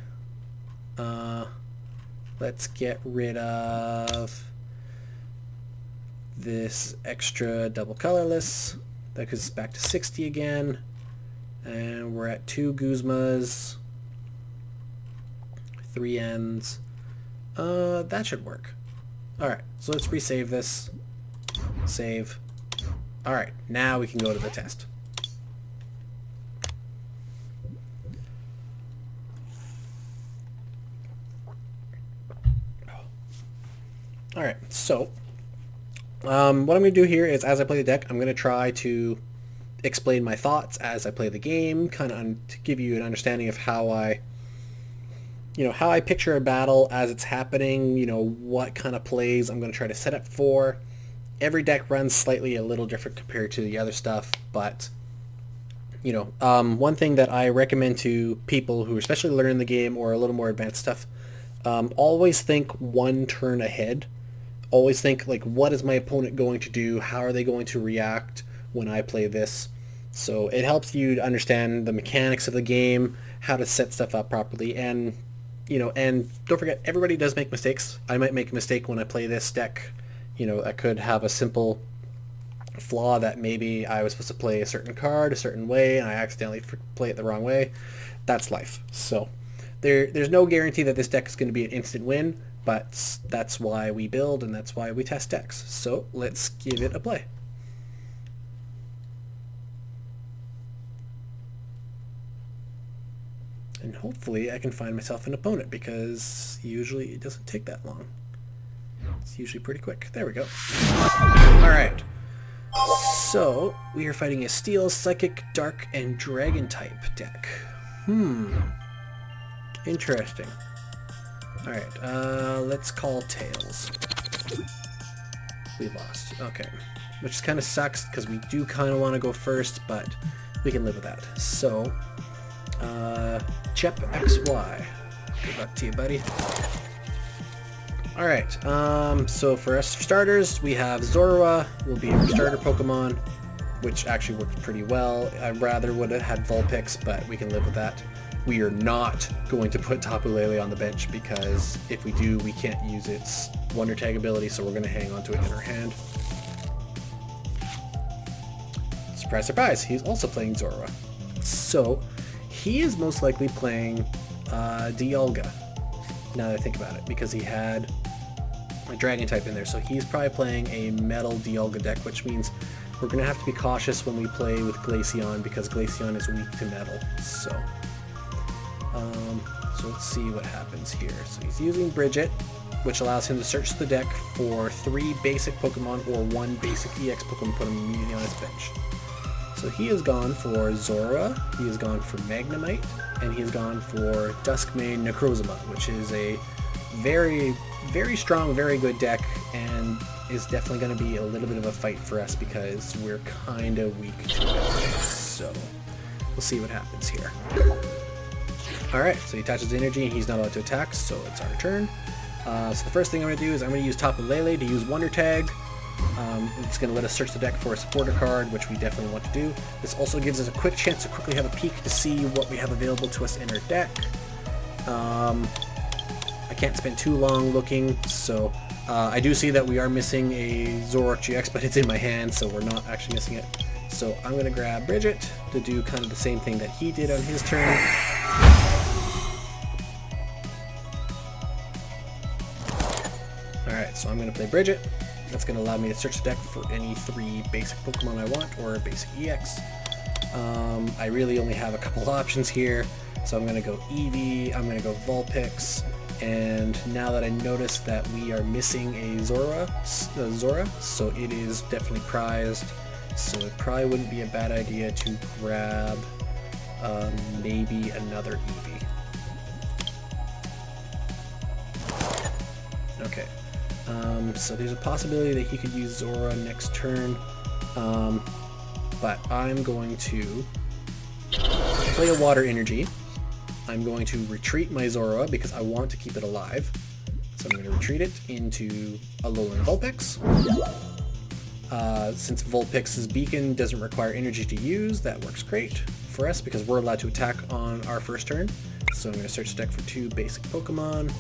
Let's get rid of this extra double colorless. That goes back to 60 again. And we're at 2 Guzmas. 3 ends. That should work. Alright, so let's resave this. Save. Alright, now we can go to the test. Alright, so what I'm going to do here is, as I play the deck, I'm going to try to explain my thoughts as I play the game, kind of to give you an understanding of how I picture a battle as it's happening, what kind of plays I'm going to try to set up for. Every deck runs slightly a little different compared to the other stuff, but, one thing that I recommend to people who are especially learning the game or a little more advanced stuff, always think 1 turn ahead. Always think, like, what is my opponent going to do? How are they going to react when I play this? So it helps you to understand the mechanics of the game, how to set stuff up properly, and don't forget, everybody does make mistakes. I might make a mistake when I play this deck. I could have a simple flaw that maybe I was supposed to play a certain card a certain way, and I accidentally play it the wrong way. That's life. So there's no guarantee that this deck is going to be an instant win, but that's why we build, and that's why we test decks. So let's give it a play. And hopefully I can find myself an opponent, because usually it doesn't take that long. It's usually pretty quick. There we go. Alright. So, we are fighting a Steel, Psychic, Dark, and Dragon type deck. Interesting. Alright, let's call Tails. We lost. Okay. Which kind of sucks, because we do kind of want to go first, but we can live with that. So, Chep XY. Good luck to you, buddy. Alright, so for us starters, we have Zoroark, will be our starter Pokemon, which actually works pretty well. I rather would have had Vulpix, but we can live with that. We are not going to put Tapu Lele on the bench, because if we do, we can't use its Wonder Tag ability, so we're going to hang on to it in our hand. Surprise, surprise, he's also playing Zoroark. So, he is most likely playing Dialga, now that I think about it, because he had a Dragon type in there, so he's probably playing a Metal Dialga deck, which means we're going to have to be cautious when we play with Glaceon, because Glaceon is weak to Metal. So let's see what happens here. So he's using Bridget, which allows him to search the deck for 3 basic Pokemon or 1 basic EX Pokemon, put him immediately on his bench. So he has gone for Zora, he has gone for Magnemite, and he has gone for Duskmane Necrozma, which is a very, very strong, very good deck, and is definitely going to be a little bit of a fight for us because we're kind of weak to it. So we'll see what happens here. Alright, so he attaches energy and he's not allowed to attack, so it's our turn. So the first thing I'm going to do is I'm going to use Tapu Lele to use Wonder Tag. It's going to let us search the deck for a supporter card, which we definitely want to do. This also gives us a quick chance to quickly have a peek to see what we have available to us in our deck. I can't spend too long looking, so I do see that we are missing a Zoroark GX, but it's in my hand, so we're not actually missing it. So I'm going to grab Bridget to do kind of the same thing that he did on his turn. So I'm going to play Bridget. That's going to allow me to search the deck for any 3 basic Pokemon I want, or a basic EX. I really only have a couple options here, so I'm going to go Eevee, I'm going to go Vulpix, and now that I notice that we are missing a Zora, so it is definitely prized, so it probably wouldn't be a bad idea to grab maybe another Eevee. Okay, so there's a possibility that he could use Zora next turn, but I'm going to play a Water Energy. I'm going to retreat my Zora because I want to keep it alive. So I'm going to retreat it into Alolan Vulpix. Since Vulpix's beacon doesn't require energy to use, that works great for us because we're allowed to attack on our first turn. So I'm going to search the deck for 2 basic Pokemon.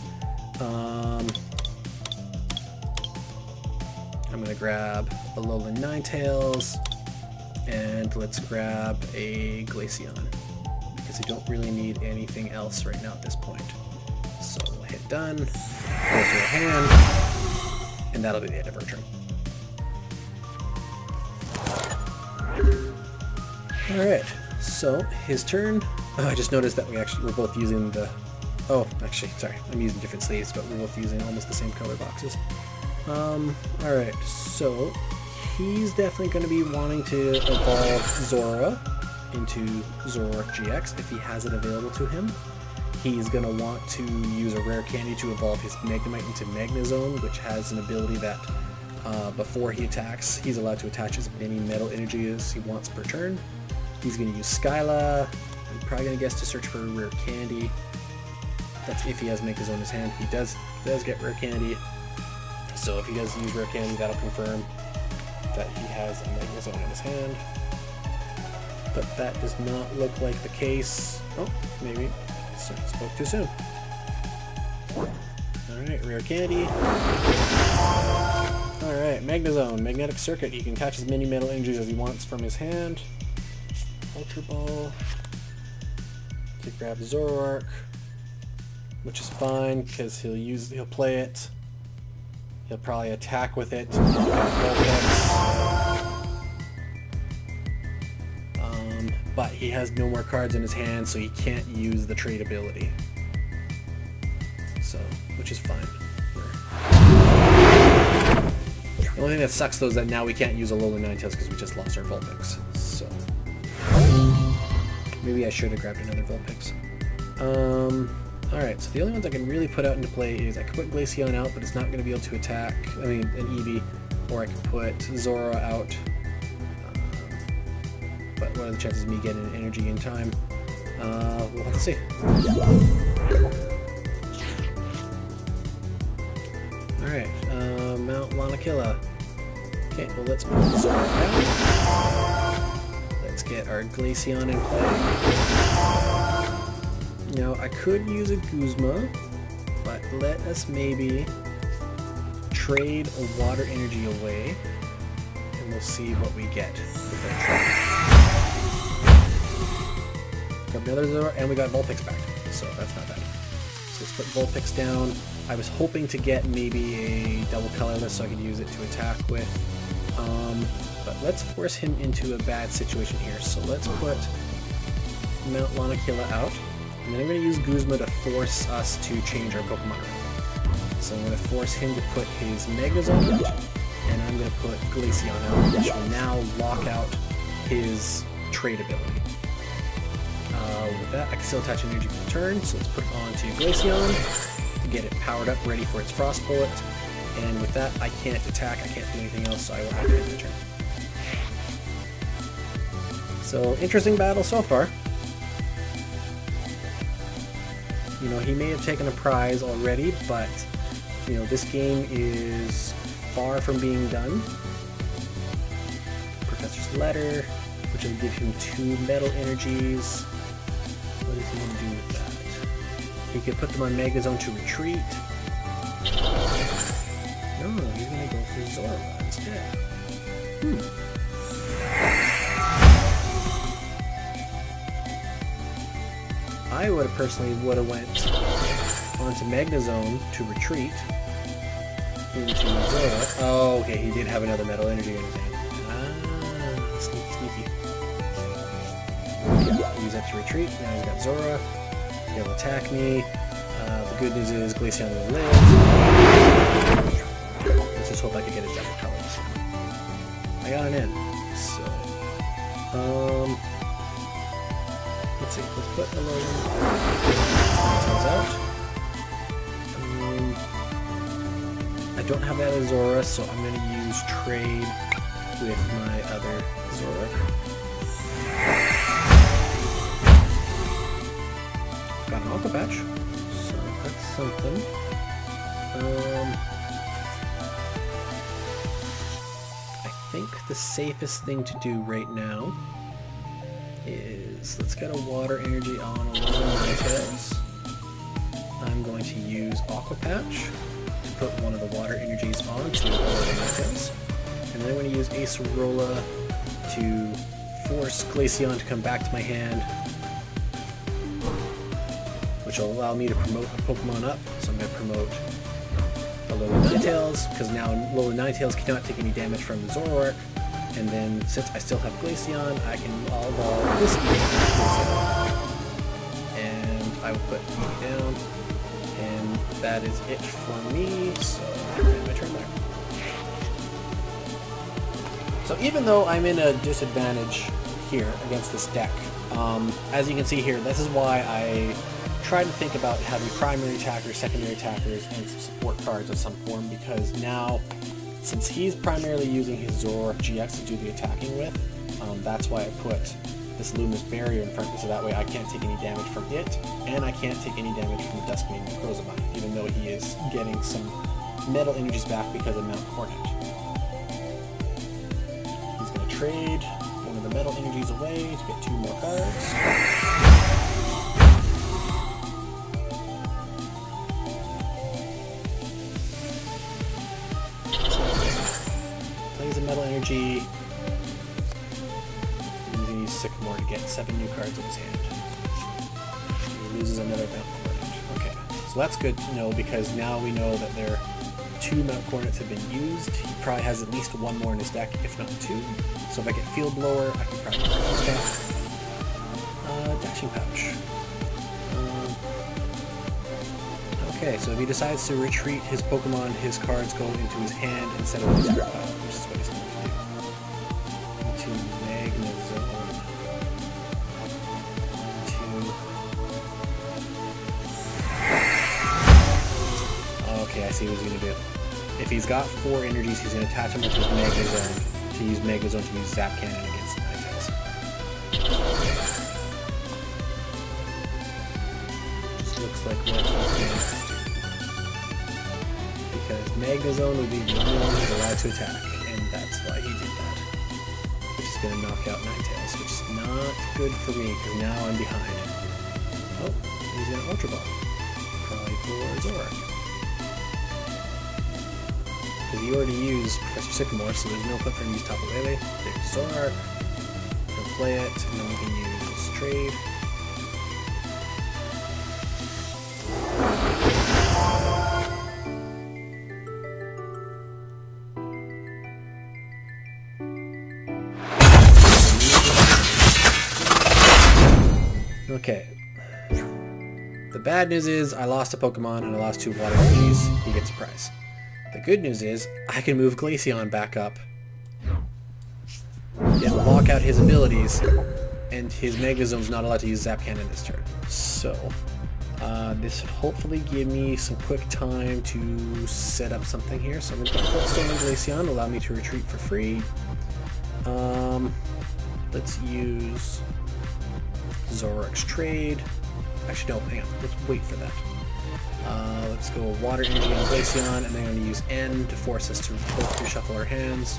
I'm going to grab Alolan Ninetales, and let's grab a Glaceon, because I don't really need anything else right now at this point. So we'll hit done, go through our hand, and that'll be the end of our turn. Alright, so his turn. Oh, I just noticed that we're both using the... Oh, actually, sorry, I'm using different sleeves, but we're both using almost the same color boxes. Alright, so he's definitely going to be wanting to evolve Zora into Zoroark GX if he has it available to him. He's going to want to use a rare candy to evolve his Magnemite into Magnezone, which has an ability that before he attacks, he's allowed to attach as many metal energy as he wants per turn. He's going to use Skyla. I'm probably going to guess to search for a rare candy. That's if he has Magnezone in his hand. He does get rare candy. So if he does use rare candy, that'll confirm that he has a Magnezone in his hand. But that does not look like the case. Oh, maybe spoke too soon. Alright, rare candy. Alright, Magnezone, Magnetic Circuit. He can catch as many metal energies as he wants from his hand. Ultra Ball. To grab Zoroark, which is fine because he'll play it. He'll probably attack with it. But he has no more cards in his hand, so he can't use the trade ability. So, which is fine. The only thing that sucks though is that now we can't use Alolan Ninetales because we just lost our Vulpix. So maybe I should have grabbed another Vulpix. Alright, so the only ones I can really put out into play is I could put Glaceon out, but it's not going to be able to attack, an Eevee, or I could put Zora out, but what are the chances of me getting an energy in time? We'll have to see. Alright, Mount Lanakila. Okay, well let's put Zora out. Let's get our Glaceon in play. Now, I could use a Guzma, but let us maybe trade a Water Energy away, and we'll see what we get with that trade. Got another Zora, and we got Vulpix back, so that's not bad. So let's put Vulpix down. I was hoping to get maybe a double colorless so I could use it to attack with, but let's force him into a bad situation here. So let's put Mount Lanakila out. And then I'm going to use Guzma to force us to change our Pokemon around. So I'm going to force him to put his Magnezone out, and I'm going to put Glaceon out, which will now lock out his trade ability. With that, I can still attach energy for the turn, so let's put it on to Glaceon to get it powered up, ready for its Frost Bullet. And with that, I can't attack, I can't do anything else, so I will activate the turn. So, interesting battle so far. You know, he may have taken a prize already, but, you know, this game is far from being done. Professor's Letter, which will give him 2 metal energies. What is he going to do with that? He could put them on Magnezone to retreat. No, he's going to go for Zora instead. I would have personally went onto Magnezone to retreat, into Zoroark. Oh, okay, he did have another metal energy in his hand. Ah, sneaky, sneaky. Use that to retreat. Now he's got Zoroark. He'll attack me. The good news is Glaceon will live. Let's just hope I can get his deck colors. I got an in. So, let's see. Let's put a little out. I don't have that as Zora, so I'm going to use trade with my other Zoroark. Got an Aqua Patch, so that's something. I think the safest thing to do right now is let's get a water energy on a little Ninetales. I'm going to use Aqua Patch to put one of the water energies onto all of the Ninetales. And then I'm going to use Acerola to force Glaceon to come back to my hand, which will allow me to promote a Pokemon up. So I'm going to promote a Alolan Ninetales, because now Alolan Ninetales cannot take any damage from the Zoroark. And then, since I still have Glaceon, I can evolve this Glaceon. And I will put Eevee down. And that is it for me, so I'm in my turn there. So even though I'm in a disadvantage here against this deck, as you can see here, this is why I try to think about having primary attackers, secondary attackers, and some support cards of some form, because now, since he's primarily using his Zoroark GX to do the attacking with, that's why I put this Luminous Barrier in front of me, so that way I can't take any damage from it, and I can't take any damage from the Duskmane and Crozamon, even though he is getting some metal energies back because of Mount Cornet. He's going to trade one of the metal energies away to get 2 more cards. Plays a metal energy. Using Sycamore to get 7 new cards in his hand. He loses another Mount Cornet. Okay, so that's good to know, because now we know that there 2 Mount Cornets have been used. He probably has at least 1 more in his deck, if not 2. So if I get Field Blower, I can probably break his deck. Dashing Pouch. Okay, so if he decides to retreat his Pokemon, his cards go into his hand instead of his discard pile, which is what he's going to do. Into Magnezone. Okay, I see what he's going to do. If he's got 4 energies, he's going to attach them with his Magnezone to use Magnezone to use Zap Cannon against the Ninetales. Just looks like what he's going to do. Because Magnezone would be the only one who's allowed to attack, and that's why he did that. Which is going to knock out Ninetales, which is not good for me, because now I'm behind. Oh, he's going to Ultra Ball. Probably for Zoroark. Because he already used Professor Sycamore, so there's no point for him to use Tapu Lele. There's Zoroark. He'll play it, and then we can use Trade. Okay. The bad news is I lost a Pokemon and I lost 2 water energies. He gets a prize. The good news is I can move Glaceon back up and lock out his abilities, and his Magnezone's not allowed to use Zap Cannon this turn. So this should hopefully give me some quick time to set up something here. So I'm going to put Footstone on Glaceon, allow me to retreat for free. Let's use Zoroark's Trade. Actually, no, hang on. Let's wait for that. Let's go Water Energy on Glaceon, and then I'm going to use N to force us to both reshuffle our hands.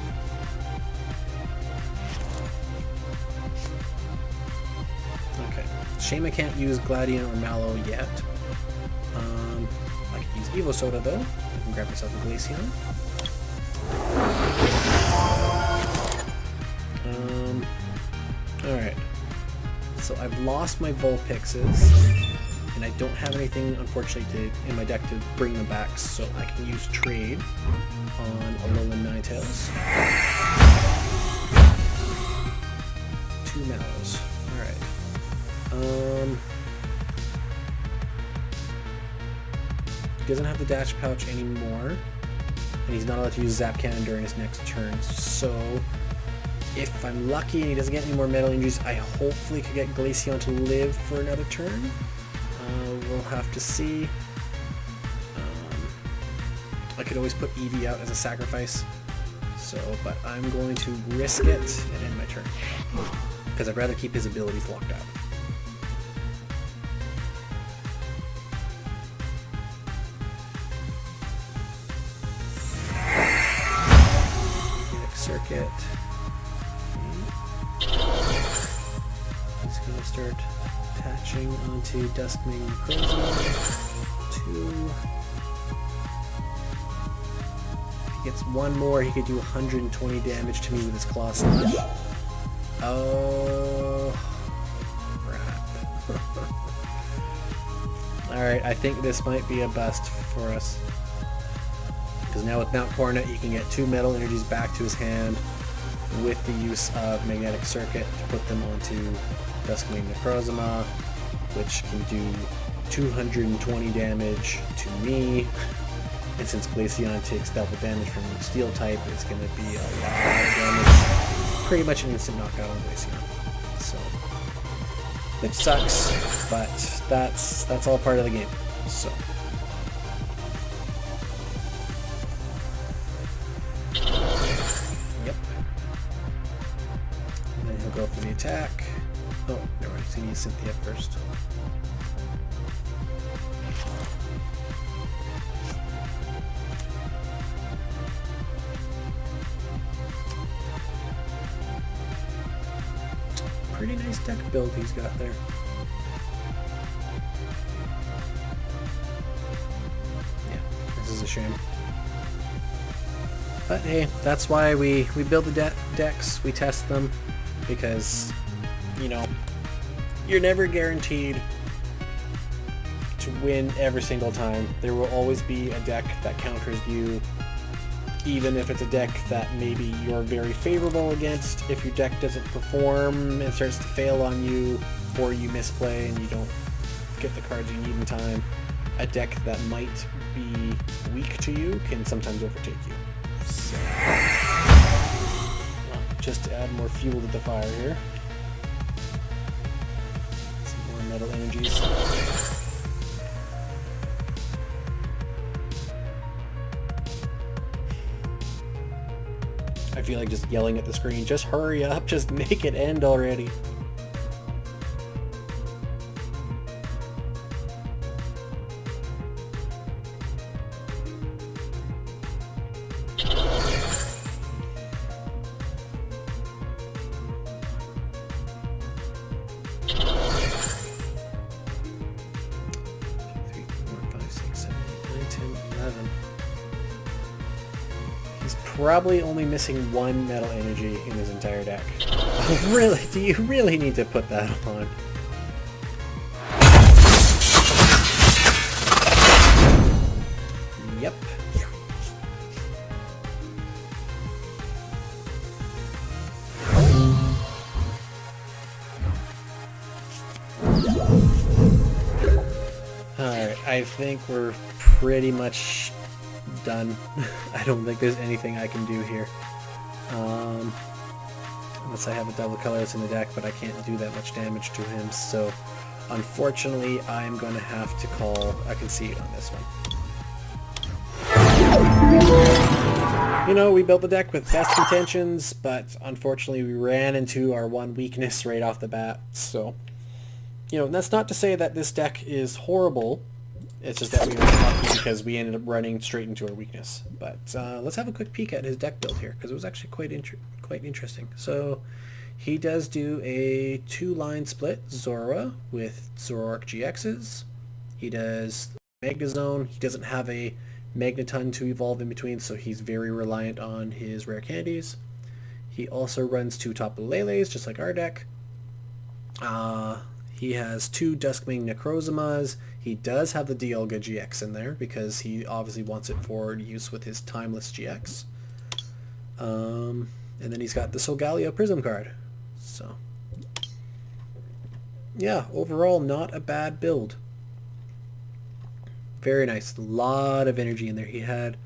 Okay. Shame I can't use Gladion or Mallow yet. I can use Evo Soda, though. I can grab myself a Glaceon. Alright. So I've lost my Vulpixes, And I don't have anything, unfortunately, in my deck to bring them back, so I can use trade on Alolan Ninetales. 2 Mallows. Alright. He doesn't have the dash pouch anymore, and he's not allowed to use Zap Cannon during his next turn, so if I'm lucky and he doesn't get any more metal injuries, I hopefully could get Glaceon to live for another turn. We'll have to see. I could always put Eevee out as a sacrifice, but I'm going to risk it and end my turn, because I'd rather keep his abilities locked up. Circuit. He's going to start attaching onto Duskmane Necrozma. 2. If he gets one more, he could do 120 damage to me with his Claw Slash. Oh, crap. Alright, I think this might be a bust for us. Because now with Mount Coronet, he can get 2 metal energies back to his hand with the use of Magnetic Circuit to put them onto Duskmane Necrozma, which can do 220 damage to me. And since Glaceon takes double damage from Steel type, it's going to be a lot of damage. Pretty much an instant knockout on Glaceon. So, which sucks, but that's all part of the game. So. Go for the attack. Oh, never mind. So you need Cynthia first. Pretty nice deck build he's got there. Yeah, this is a shame. But hey, that's why we build the decks, we test them. Because, you know, you're never guaranteed to win every single time. There will always be a deck that counters you, even if it's a deck that maybe you're very favorable against. If your deck doesn't perform and starts to fail on you, or you misplay and you don't get the cards you need in time, a deck that might be weak to you can sometimes overtake you. So, just to add more fuel to the fire here. Some more metal energies. I feel like just yelling at the screen, just hurry up, just make it end already. Probably only missing 1 metal energy in his entire deck. Really? Do you really need to put that on? Yep. Alright, I think we're pretty much done. I don't think there's anything I can do here. Unless I have a double color that's in the deck, but I can't do that much damage to him, so unfortunately I'm going to have to call a concede on this one. You know, we built the deck with best intentions, but unfortunately we ran into our one weakness right off the bat, so, you know, that's not to say that this deck is horrible. It's just that we were lucky because we ended up running straight into our weakness. But let's have a quick peek at his deck build here, because it was actually quite interesting. So he does do a 2-line split Zora with Zoroark GXs. He does Magnezone. He doesn't have a Magneton to evolve in between, so he's very reliant on his rare candies. He also runs 2 Tapu Leles, just like our deck. He has 2 Duskmane Necrozamas. He does have the Dialga GX in there because he obviously wants it for use with his Timeless GX. And then he's got the Solgaleo Prism card. So, yeah, overall not a bad build. Very nice. A lot of energy in there. He had,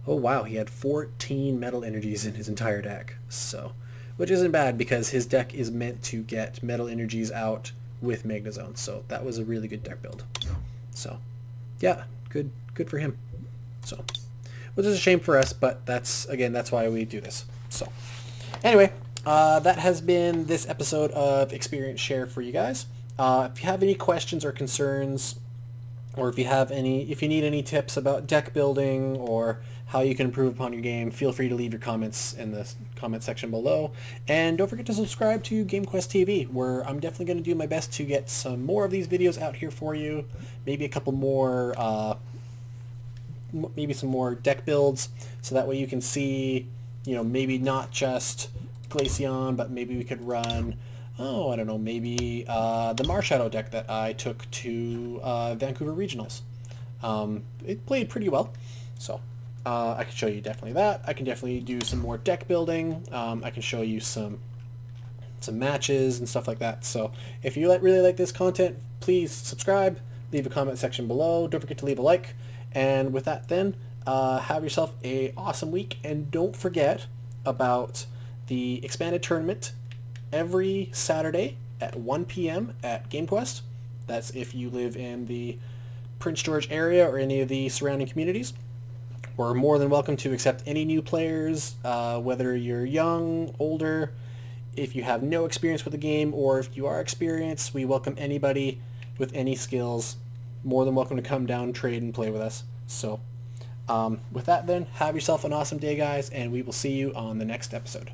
oh wow, he had 14 metal energies in his entire deck. So, which isn't bad because his deck is meant to get metal energies out with Magnezone. So that was a really good deck build. So, yeah, good for him. So, which is a shame for us, but that's why we do this. So, anyway, that has been this episode of Experience Share for you guys. If you have any questions or concerns, or if you need any tips about deck building or how you can improve upon your game, feel free to leave your comments in the comment section below. And don't forget to subscribe to GameQuest TV, where I'm definitely going to do my best to get some more of these videos out here for you. Maybe a couple more, maybe some more deck builds, so that way you can see, maybe not just Glaceon, but maybe we could run, I don't know, maybe the Marshadow deck that I took to Vancouver Regionals. It played pretty well, so I can show you definitely that. I can definitely do some more deck building. I can show you some matches and stuff like that. So if you really like this content, please subscribe, leave a comment section below. Don't forget to leave a like. And with that then, have yourself a awesome week, and don't forget about the expanded tournament every Saturday at 1 p.m. at GameQuest. That's if you live in the Prince George area or any of the surrounding communities. We're more than welcome to accept any new players, whether you're young, older, if you have no experience with the game, or if you are experienced. We welcome anybody with any skills. More than welcome to come down, trade, and play with us. So with that then, have yourself an awesome day, guys, and we will see you on the next episode.